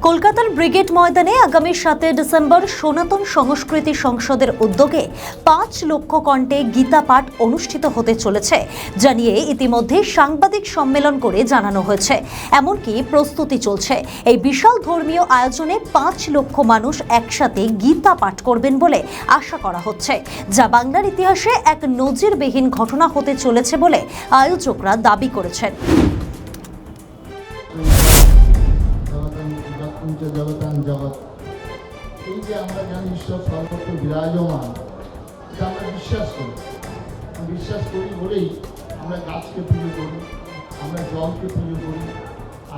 কলকাতার ব্রিগেড ময়দানে আগামী 7 ডিসেম্বর সনাতন সংস্কৃতি সংসদের উদ্যোগে 5 লক্ষ কণ্ঠে গীতা পাঠ অনুষ্ঠিত হতে চলেছে জানিয়ে ইতিমধ্যে সাংবাদিক সম্মেলন করে জানানো হয়েছে। এমনকি প্রস্তুতি চলছে। এই বিশাল ধর্মীয় আয়োজনে 5 লক্ষ মানুষ একসাথে গীতা পাঠ করবেন বলে আশা করা হচ্ছে, যা বাংলার ইতিহাসে এক নজিরবিহীন ঘটনা হতে চলেছে বলে আয়োজকরা দাবি করেছেন। জগতান জগৎ, এই যে আমরা জানি ঈশ্বর সর্বত্র বিরাজমান, এটা আমরা বিশ্বাস করি বলেই আমরা গাছকে পুজো করি, আমরা জলকে পুজো করি,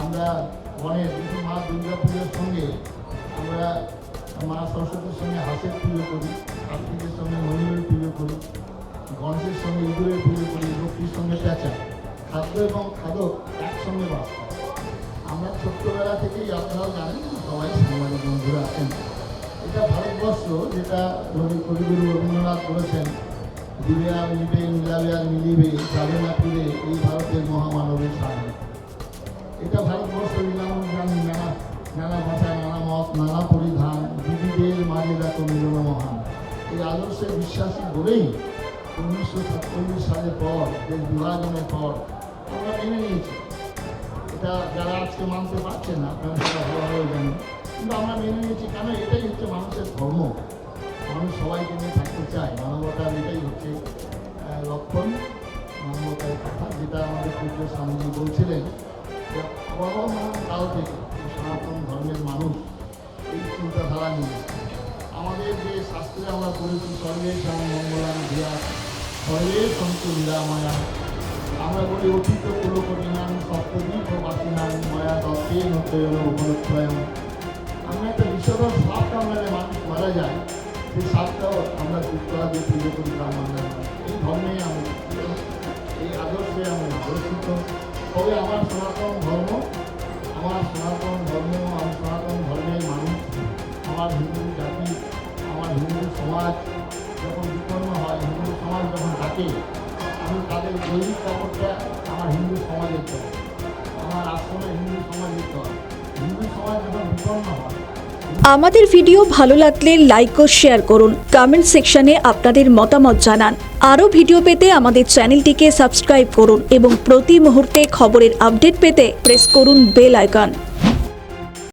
আমরা বনের মা দুর্গা পুজোর সঙ্গে আমরা মা সরস্বতীর সঙ্গে হাঁসের পুজো করি, কার্তিকের সঙ্গে ময়ূরের পুজো করি, গণেশের সঙ্গে ইঁদুরের পুজো করি, লক্ষ্মীর সঙ্গে পেঁচা। খাদ্য এবং খাদক একসঙ্গে বাস করে। আমরা ছোট্টবেলা থেকেই আপনারাও জানেন, সবাই সাংবাদিক বন্ধুরা আছেন, এটা ভারতবর্ষ, যেটা কবিগুরু রবীন্দ্রনাথ বলেছেন, দিবে আর মিবে মিলাবে আর মিলিবে, যাবে না ফিরে এই ভারতের মহামানবের সামনে। এটা ভারতবর্ষ নানা ভাষা, নানা মত, নানা পরিধান, বিবিধের মাঝে দেখো মিলন মহান। এই আদর্শে বিশ্বাসী বলেই 1947 সালের পর, দেশ বিভাজনের পর আমরা মেনে নিয়েছি। এটা যারা আজকে মানতে পারছেন না, আপনারা সেটা ভালোভাবে জানেন, কিন্তু আমরা মেনে নিয়েছি। কেন? এটাই হচ্ছে মানুষের ধর্ম। মানুষ সবাইকে নিয়ে থাকতে চায়। মানবতার এটাই হচ্ছে লক্ষণ, মানবতার কথা, যেটা আমাদের পূজ্য স্বামীজি বলছিলেন। কাল থেকে সনাতন ধর্মের মানুষ এই চিন্তাধারা নিয়ে আমাদের যে শাস্ত্রে আমরা পড়েছি, সর্বে শ্যাম মঙ্গলাম ধিয়া সর্বে সন্তু নিরাময়া, আমরা বলি অতীত পুরোকটিনান সপ্তদীপ বাসিনান মায়া দত্তে নতয়ন উপলক্ষয়ন। আমরা একটা বিশ্বধর সাপ কামড়ালে মানুষ মারা যায়, সেই সাপটাও আমরা যুক্তরা দিয়ে পুজো করি ব্রাহ্মণরা। এই ধর্মে আমি, এই আদর্শে আমি আদর্শিত। তবে আমার সনাতন ধর্ম, আমি সনাতন ধর্মের মানুষ, আমার হিন্দু জাতি, আমার হিন্দু সমাজ যখন বিপন্ন হয়, হিন্দু সমাজ যখন ডাকে, আমি তাদের দৈনিক কাপড়টা আমার হিন্দু সমাজের দল, আমার আশ্রমে হিন্দু সমাজের দল। হিন্দু সমাজ যখন বিপন্ন হয়। আমাদের ভিডিও ভালো লাগলে লাইক ও শেয়ার করুন, কমেন্ট সেকশনে আপনাদের মতামত জানান। আরও ভিডিও পেতে আমাদের চ্যানেলটিকে সাবস্ক্রাইব করুন এবং প্রতি মুহূর্তে খবরের আপডেট পেতে প্রেস করুন বেল আইকন।